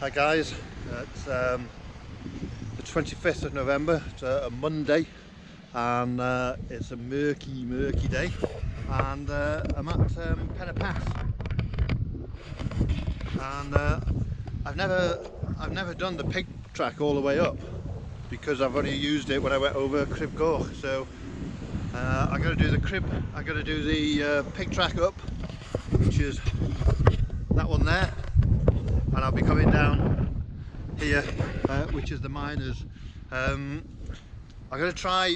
Hi guys, it's the 25th of November, it's a Monday, and it's a murky day, and I'm at Penna Pass, and I've never done the pig track all the way up because I've only used it when I went over Crib Goch. So I'm going to do the pig track up, which is that one there, and I'll be coming down here, which is the Miners. I'm going to try,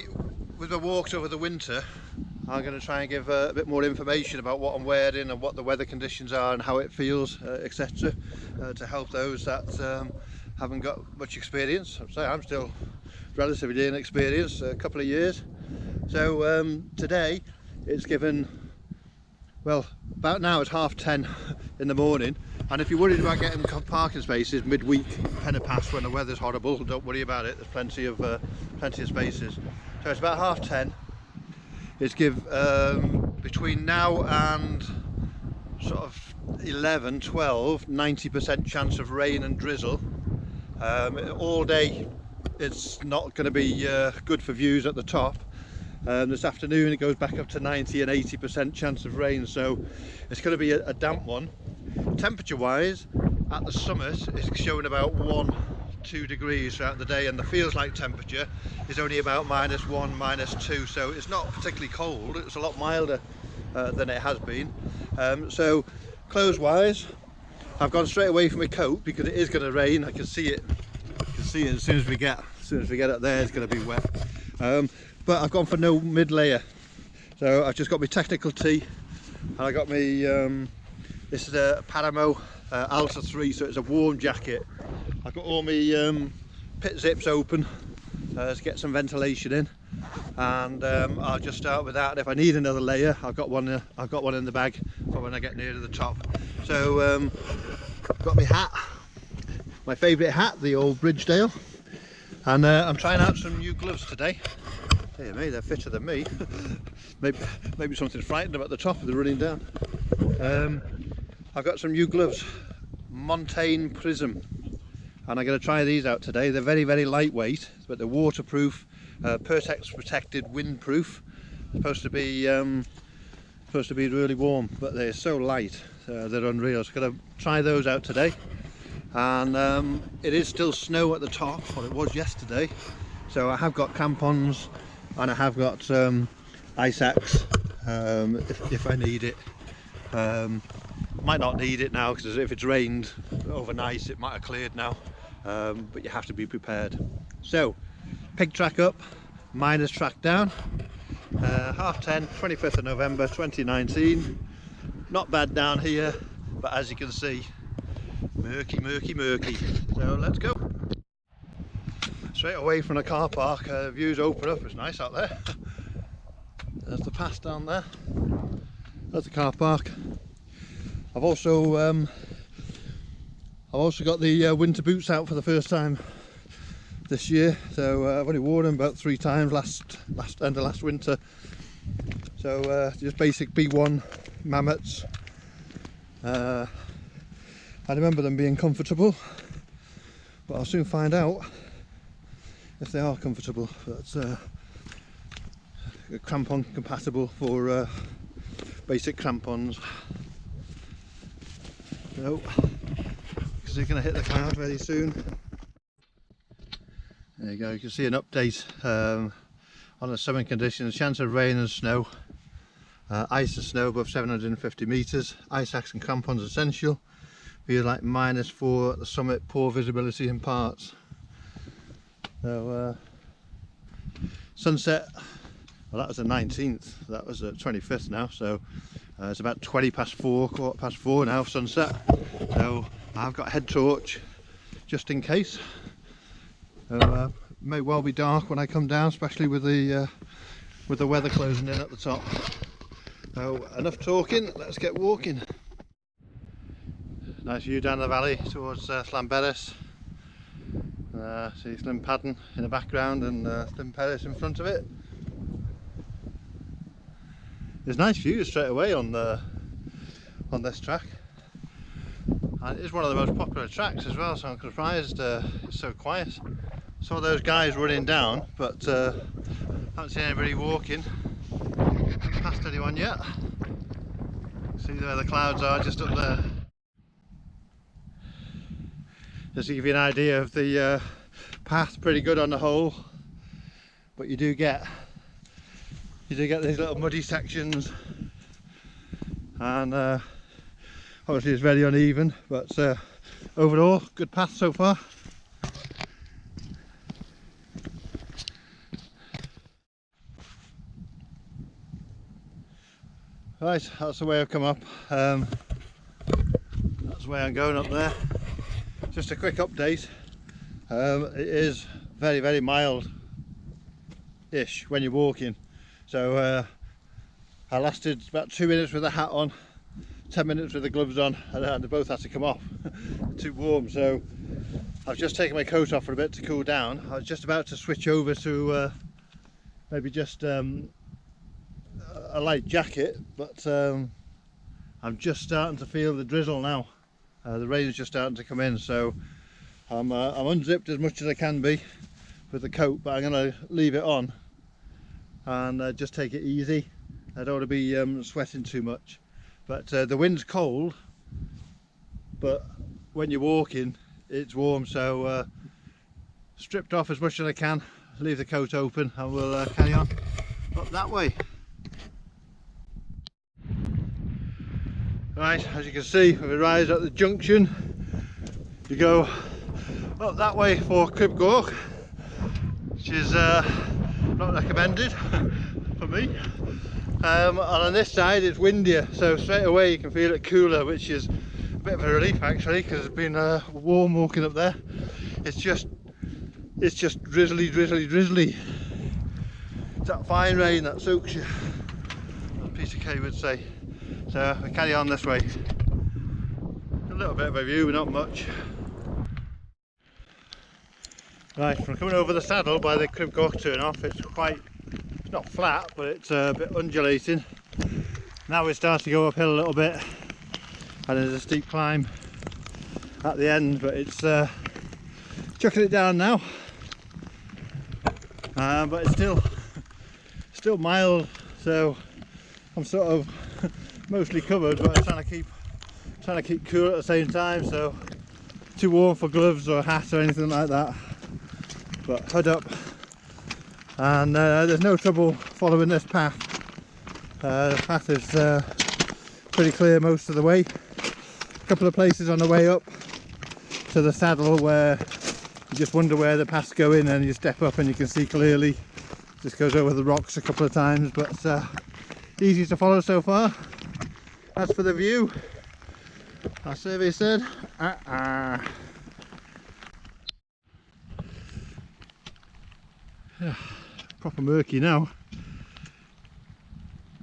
with my walks over the winter, I'm going to try and give a bit more information about what I'm wearing and what the weather conditions are and how it feels, etc., to help those that haven't got much experience. I'm still relatively inexperienced, a couple of years. So today it's given, well, about now it's 10:30 in the morning, and if you're worried about getting parking spaces midweek Penna Pass when the weather's horrible, don't worry about it. There's plenty of spaces. So it's about 10:30. It's between now and sort of 11, 12, 90% chance of rain and drizzle. All day it's not going to be good for views at the top. This afternoon it goes back up to 90 and 80% chance of rain, so it's going to be a damp one. Temperature wise, at the summit it's showing about 1-2 degrees throughout the day, and the feels like temperature is only about -1, -2, so it's not particularly cold. It's a lot milder than it has been. So clothes wise, I've gone straight away from my coat because it is going to rain. I can see it. As soon as we get up there, it's going to be wet. But I've gone for no mid layer, so I've just got my technical tee, and I got my this is a Paramo Alta 3, so it's a warm jacket. I've got all my pit zips open to get some ventilation in, and I'll just start with that. If I need another layer, I've got one in the bag for when I get near to the top. So got my hat, my favourite hat, the old Bridgedale, and I'm trying out some new gloves today. Dear me, they're fitter than me. maybe something's frightened them at the top of the running down. I've got some new gloves, Montane Prism, and I'm going to try these out today. They're very lightweight, but they're waterproof, Pertex protected, windproof. Supposed to be really warm, but they're so light, they're unreal. So I'm going to try those out today. And it is still snow at the top, or it was yesterday, so I have got crampons and I have got ice axe if I need it. Might not need it now because if it's rained overnight it might have cleared now, but you have to be prepared. So pig track up, Miners track down, 10:30, 25th of November 2019. Not bad down here, but as you can see, murky. So let's go. Straight away from the car park, views open up. It's nice out there. There's the pass down there. There's the car park. I've also got the winter boots out for the first time this year. So I've only worn them about 3 times end of last winter. So just basic B1 Mammoths. I remember them being comfortable, but I'll soon find out if they are comfortable. That's crampon compatible for basic crampons. So, because they're going to hit the cloud very soon. There you go, you can see an update on the summer conditions. Chance of rain and snow, ice and snow above 750 metres, ice axe and crampons essential. Feels like -4 at the summit, poor visibility in parts. So sunset, well that was the 19th, that was the 25th now, so it's about 4:20 now, sunset. So I've got a head torch just in case. It may well be dark when I come down, especially with the weather closing in at the top. So enough talking, let's get walking. Nice view down the valley towards Llanberis. See Llyn Padden in the background and Llanberis in front of it. There's nice views straight away on this track, And it is one of the most popular tracks as well, so I'm surprised it's so quiet. Saw those guys running down, but haven't seen anybody walking. Haven't passed anyone yet. See where the clouds are, just up there. Just to give you an idea of the path, pretty good on the whole, but you do get these little muddy sections, and obviously it's very uneven, but overall good path so far. Right, that's the way I've come up. That's the way I'm going up there. Just a quick update. It is very mild-ish when you're walking. So I lasted about 2 minutes with the hat on, 10 minutes with the gloves on, and they both had to come off. Too warm, so I've just taken my coat off for a bit to cool down. I was just about to switch over to maybe just a light jacket, but I'm just starting to feel the drizzle now. The rain's just starting to come in, so I'm unzipped as much as I can be with the coat, but I'm going to leave it on and just take it easy. I don't want to be sweating too much, but the wind's cold, but when you're walking it's warm, so stripped off as much as I can, leave the coat open, and we'll carry on up that way. Right, as you can see, we rise at the junction. You go up that way for Crib Goch, which is not recommended for me. And on this side it's windier, so straight away you can feel it cooler, which is a bit of a relief actually, because it's been warm walking up there. It's just drizzly. It's that fine rain that soaks you, as Peter Kay would say. So we carry on this way. A little bit of a view, not much. Right, we're coming over the saddle by the Crib Goch turn off. It's not flat, but it's a bit undulating. Now we're starting to go uphill a little bit, and there's a steep climb at the end, but it's chucking it down now. But it's still mild, so I'm sort of mostly covered, but I'm trying to keep cool at the same time, so too warm for gloves or a hat or anything like that. But hood up, and there's no trouble following this path. The path is pretty clear most of the way. A couple of places on the way up to the saddle where you just wonder where the path's going, and you step up and you can see clearly. Just goes over the rocks a couple of times, but easy to follow so far. As for the view, our survey said yeah, proper murky now.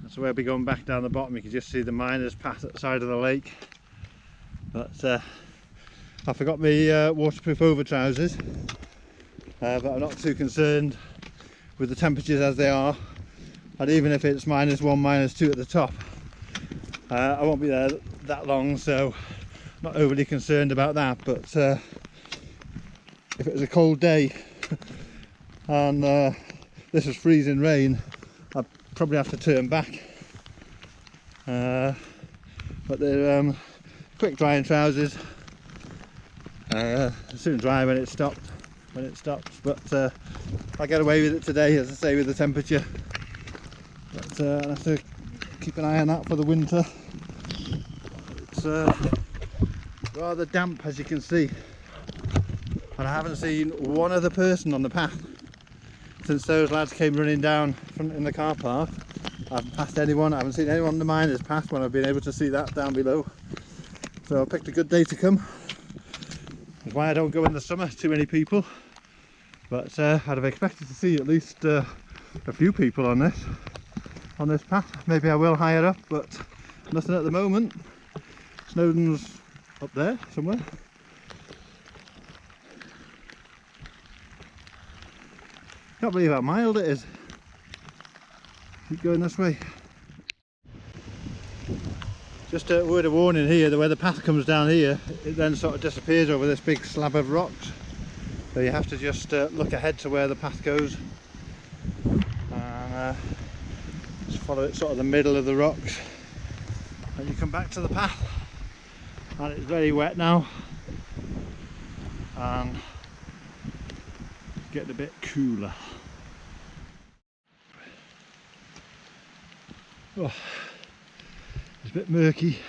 That's where we'll be going back down the bottom. You can just see the miners' path at the side of the lake. But I forgot my waterproof over trousers, but I'm not too concerned with the temperatures as they are, and even if it's -1, -2 at the top, I won't be there that long, so not overly concerned about that. But if it was a cold day and this was freezing rain, I'd probably have to turn back. But they're quick drying trousers, soon dry when it stops. But I'll get away with it today, as I say, with the temperature. But I'll have to keep an eye on that for the winter. It's rather damp, as you can see, and I haven't seen one other person on the path since those lads came running down in the car park. I haven't passed anyone. I haven't seen anyone on the miners' path when I've been able to see that down below. So I picked a good day to come. That's why I don't go in the summer, too many people. But I'd have expected to see at least a few people on this path. Maybe I will higher up, but nothing at the moment. Snowdon's up there somewhere. Can't believe how mild it is. Keep going this way. Just a word of warning here, that where the path comes down here, it then sort of disappears over this big slab of rocks. So you have to just look ahead to where the path goes. And just follow it sort of the middle of the rocks. And you come back to the path. And it's very wet now. And getting a bit cooler. Oh, it's a bit murky,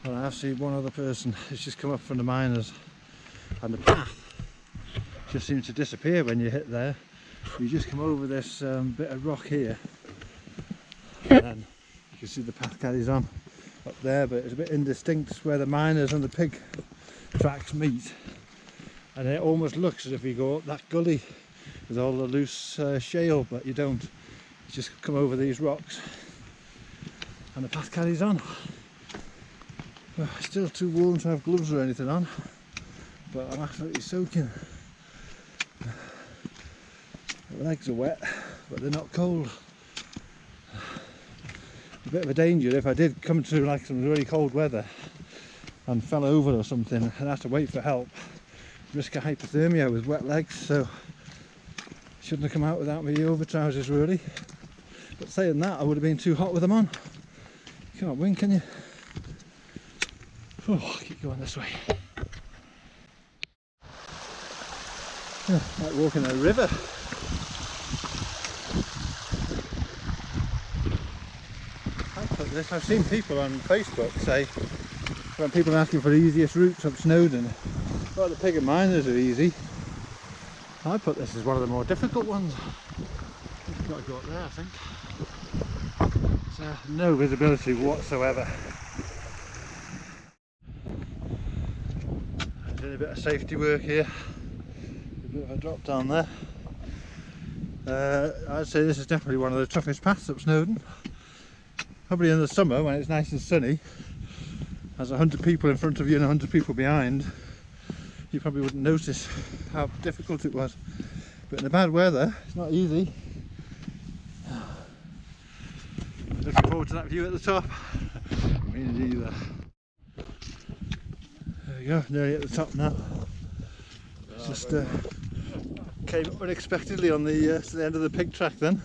but I have seen one other person. It's just come up from the miners, and the path just seems to disappear when you hit there. You just come over this bit of rock here, and then you can see the path carries on up there, but it's a bit indistinct where the miners and the pig tracks meet, and it almost looks as if you go up that gully with all the loose shale, but you don't. You just come over these rocks and the path carries on. Well, still too warm to have gloves or anything on, but I'm absolutely soaking. My legs are wet, but they're not cold. A bit of a danger if I did come to like some really cold weather and fell over or something and have to wait for help. Risk of hypothermia with wet legs, so shouldn't have come out without my over trousers really. But saying that, I would have been too hot with them on. You can't win, can you? Oh, keep going this way. Yeah, like walking a river. I've seen people on Facebook say, when people are asking for the easiest routes up Snowdon, well, the pig and miners are easy. I put this as one of the more difficult ones. You've got to go up there, I think. There's no visibility whatsoever. Doing a bit of safety work here. A bit of a drop down there. I'd say this is definitely one of the toughest paths up Snowdon. Probably in the summer when it's nice and sunny, there's 100 people in front of you and 100 people behind, you probably wouldn't notice how difficult it was. But in the bad weather, it's not easy. Looking forward to that view at the top. Me neither. There we go, nearly at the top now. It's just came up unexpectedly on the to the end of the pig track then.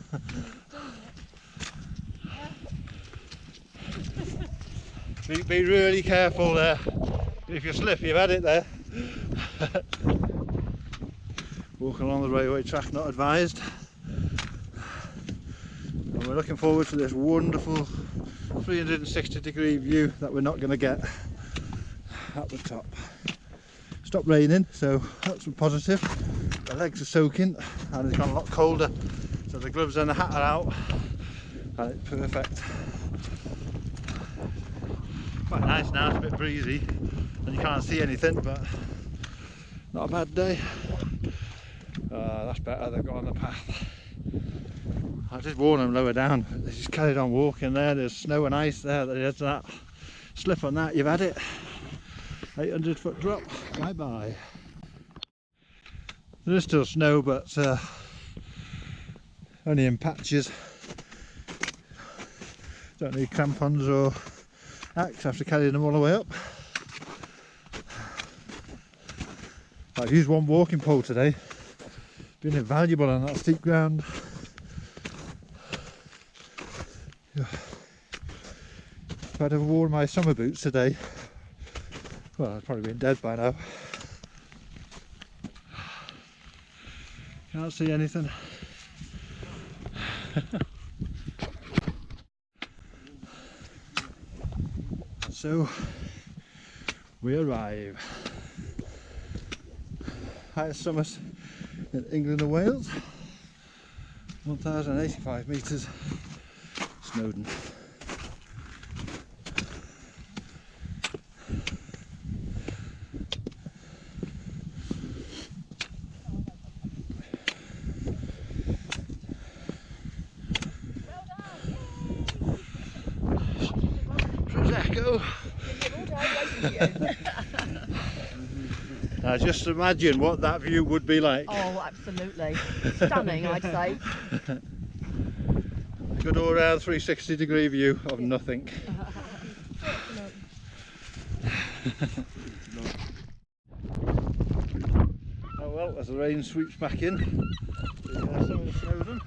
Be really careful there. If you slip, you've had it there. Walking along the railway track, not advised. And we're looking forward to this wonderful 360-degree view that we're not going to get at the top. Stopped raining, so that's a positive. The legs are soaking and it's gone a lot colder, so the gloves and the hat are out and it's perfect. Quite nice now, it's a bit breezy and you can't see anything, but not a bad day. That's better, they've got on the path. I did warn them lower down, they just carried on walking there. There's snow and ice there, there's that. Slip on that, you've had it. 800-foot drop, bye bye. There is still snow, but only in patches. Don't need crampons or axe after carrying them all the way up. I've used one walking pole today, been invaluable on that steep ground. If I'd have worn my summer boots today, well, I'd probably been dead by now. Can't see anything. So we arrive. Highest summit in England and Wales, 1,085 metres, Snowdon. Now just imagine what that view would be like. Oh, absolutely. Stunning, I'd say. A good all round 360-degree view of nothing. Oh well, as the rain sweeps back in, the summit of Snowdon.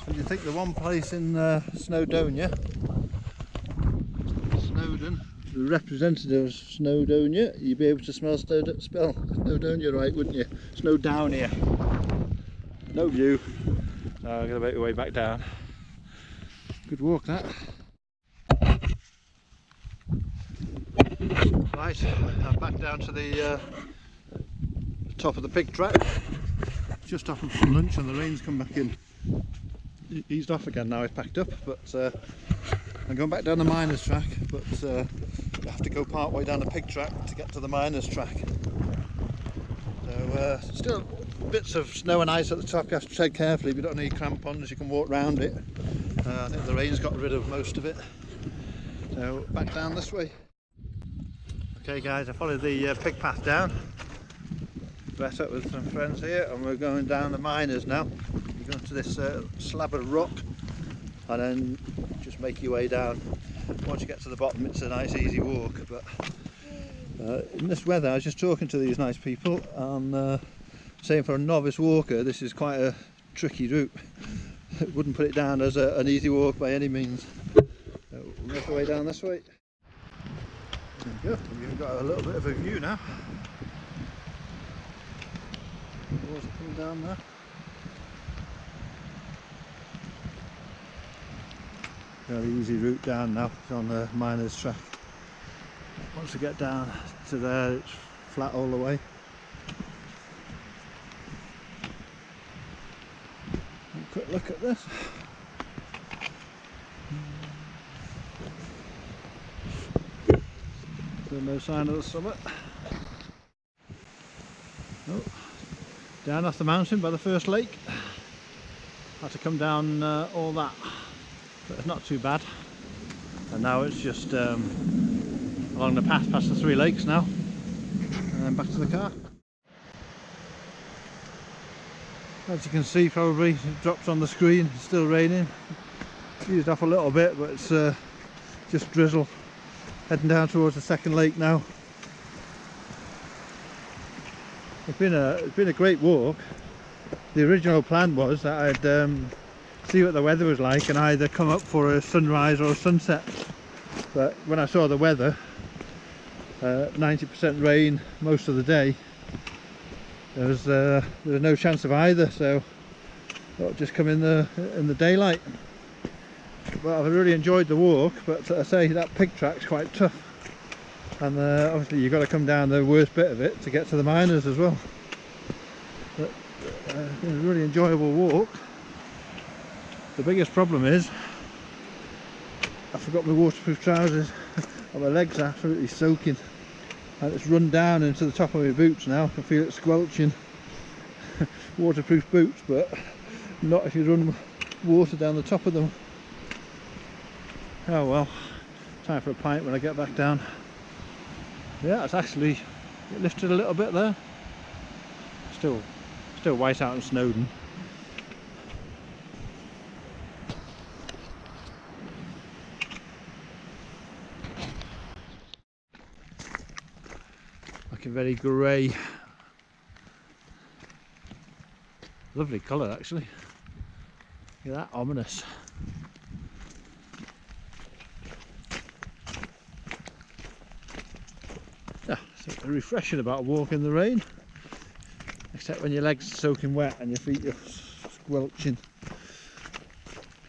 And you think the one place in Snowdonia, the representative of Snowdonia, you'd be able to spell Snowdonia right, wouldn't you? Snowdownia. No view. I'm going to make my way back down. Good walk that. Right, I'm back down to the top of the pig track. Just off from lunch and the rain's come back in. Eased off again now, it's packed up, but I'm going back down the miners track, but I have to go part way down the pig track to get to the miners track. So still bits of snow and ice at the top, you have to tread carefully, but you don't need crampons, you can walk round it. I think the rain's got rid of most of it. So back down this way. Okay guys, I followed the pig path down. Met up with some friends here and we're going down the miners now. You go into this slab of rock and then just make your way down. Once you get to the bottom it's a nice easy walk, but in this weather I was just talking to these nice people and saying for a novice walker this is quite a tricky route. Wouldn't put it down as an easy walk by any means. So we'll make our way down this way. There we go, we've got a little bit of a view now. Water coming down there. Very easy route down now, it's on the miners track. Once we get down to there it's flat all the way. Have a quick look at this. Still no sign of the summit. Oh, down off the mountain by the first lake. Had to come down all that, but it's not too bad. And now it's just along the path past the 3 lakes now, and then back to the car. As you can see, probably it drops on the screen, it's still raining. Eased off a little bit, but it's just drizzle. Heading down towards the second lake now. It's been a great walk. The original plan was that I'd see what the weather was like and either come up for a sunrise or a sunset. But when I saw the weather, 90% rain most of the day, there was no chance of either. So I thought I'd just come in the daylight. But I've really enjoyed the walk, but I say that pig track's quite tough, and obviously you've got to come down the worst bit of it to get to the miners as well. But it's been a really enjoyable walk. The biggest problem is I forgot my waterproof trousers and my legs are absolutely soaking, and it's run down into the top of my boots now. I can feel it squelching. Waterproof boots, but not if you run water down the top of them. Oh well, time for a pint when I get back down. Yeah, it's actually lifted a little bit there. Still white out in Snowdon. Looking very grey. Lovely colour actually. Look at that, ominous. Something refreshing about a walk in the rain, except when your legs are soaking wet and your feet are squelching.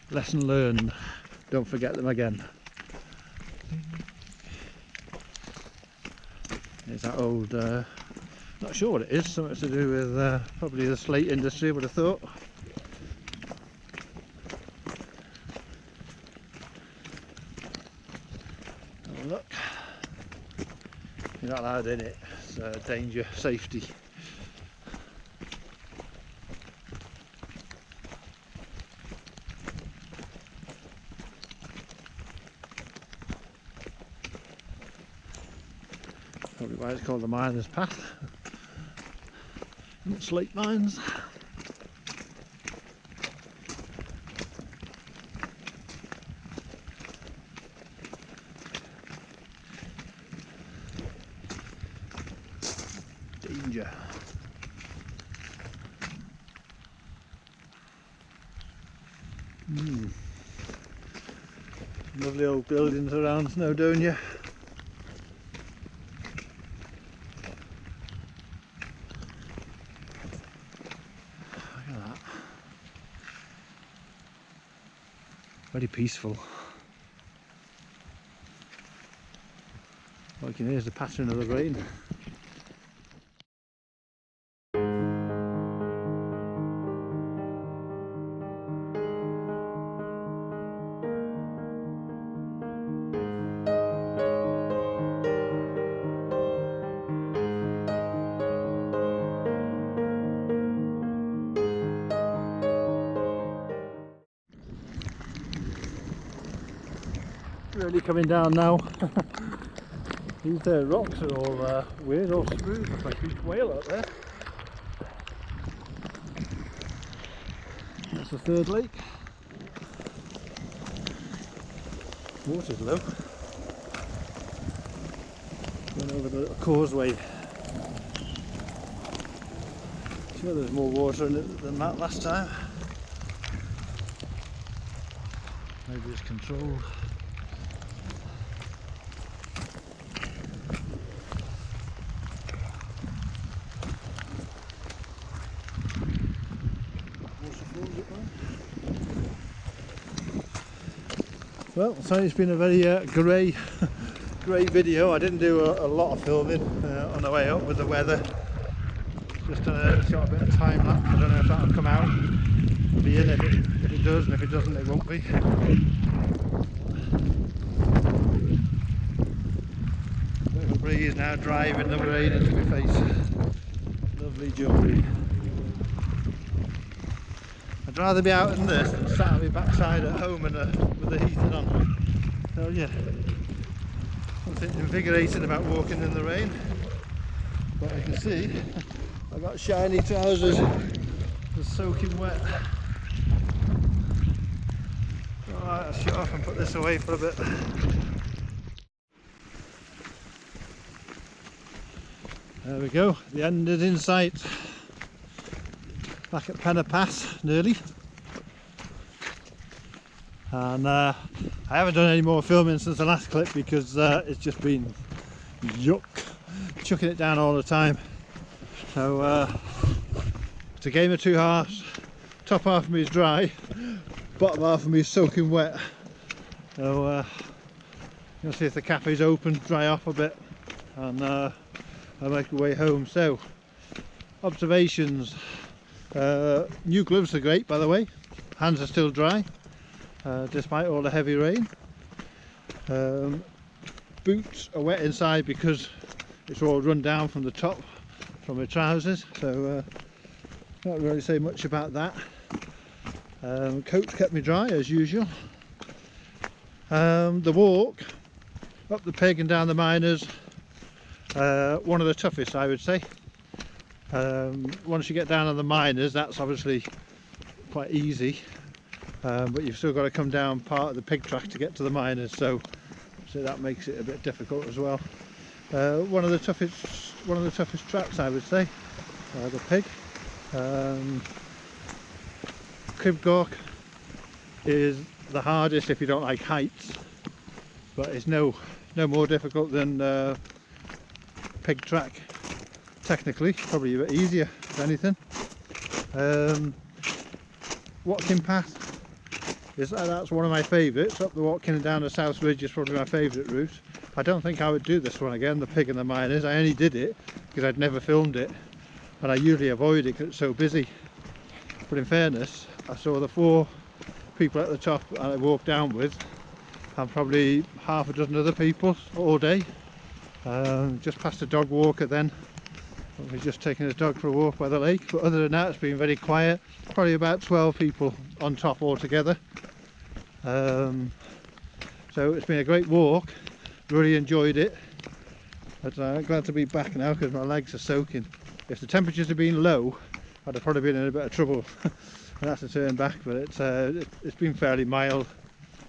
Lesson learned, don't forget them again. There's that old, not sure what it is, something to do with probably the slate industry, I would have thought. Have a look. You're not allowed in it, it's danger, safety. Probably why it's called the miners' path, not slate mines. Danger. Lovely old buildings around Snowdonia. Look at that. Very peaceful. All you can hear is the pattern of the rain. Really coming down now. These rocks are all weird, all smooth. Looks like a huge whale out there. That's the third lake. Water's low. Went over the little causeway. Sure, there's more water in it than that last time. Maybe it's controlled. Well, so it's been a very grey video. I didn't do a lot of filming on the way up with the weather. Just shot a bit of time lapse. I don't know if that'll come out. It'll be in if it does, and if it doesn't, it won't be. Bit of a breeze now, driving the rain into my face. Lovely joy. I'd rather be out in this than sat on my backside at home and with the heating on. So yeah, something invigorating about walking in the rain. But you can see, I've got shiny trousers, they're soaking wet. Alright, I'll shut off and put this away for a bit. There we go, the end is in sight. Back at Penna Pass, nearly. And I haven't done any more filming since the last clip because it's just been yuck, chucking it down all the time. So it's a game of two halves. Top half of me is dry, bottom half of me is soaking wet. So you'll see if the cafe's open, dry off a bit, and I'll make my way home. So observations. New gloves are great, by the way. Hands are still dry despite all the heavy rain. Boots are wet inside because it's all run down from the top from my trousers, so not really say much about that. Coat kept me dry as usual. The walk up the Pig and down the Miners, one of the toughest, I would say. Once you get down on the Miners, that's obviously quite easy, but you've still got to come down part of the Pig track to get to the Miners, so that makes it a bit difficult as well. One of the toughest tracks, I would say, the Pig. Cribgork is the hardest if you don't like heights, but it's no more difficult than Pig track. Technically, probably a bit easier if anything. Watkin Path that's one of my favourites. Up the Watkin and down the South Ridge is probably my favourite route. I don't think I would do this one again, the Pig and the Miners. I only did it because I'd never filmed it, and I usually avoid it because it's so busy. But in fairness, I saw the 4 people at the top I walked down with, and probably half a dozen other people all day. Just past a dog walker then. We're just taking his dog for a walk by the lake, but other than that it's been very quiet. Probably about 12 people on top altogether. So it's been a great walk, really enjoyed it, but I'm glad to be back now because my legs are soaking. If the temperatures had been low, I'd have probably been in a bit of trouble and had to turn back, but it's been fairly mild,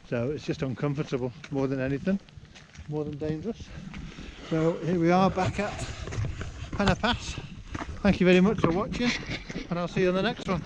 so it's just uncomfortable more than anything, more than dangerous. So here we are back at Penna Pass. Thank you very much for watching, and I'll see you on the next one.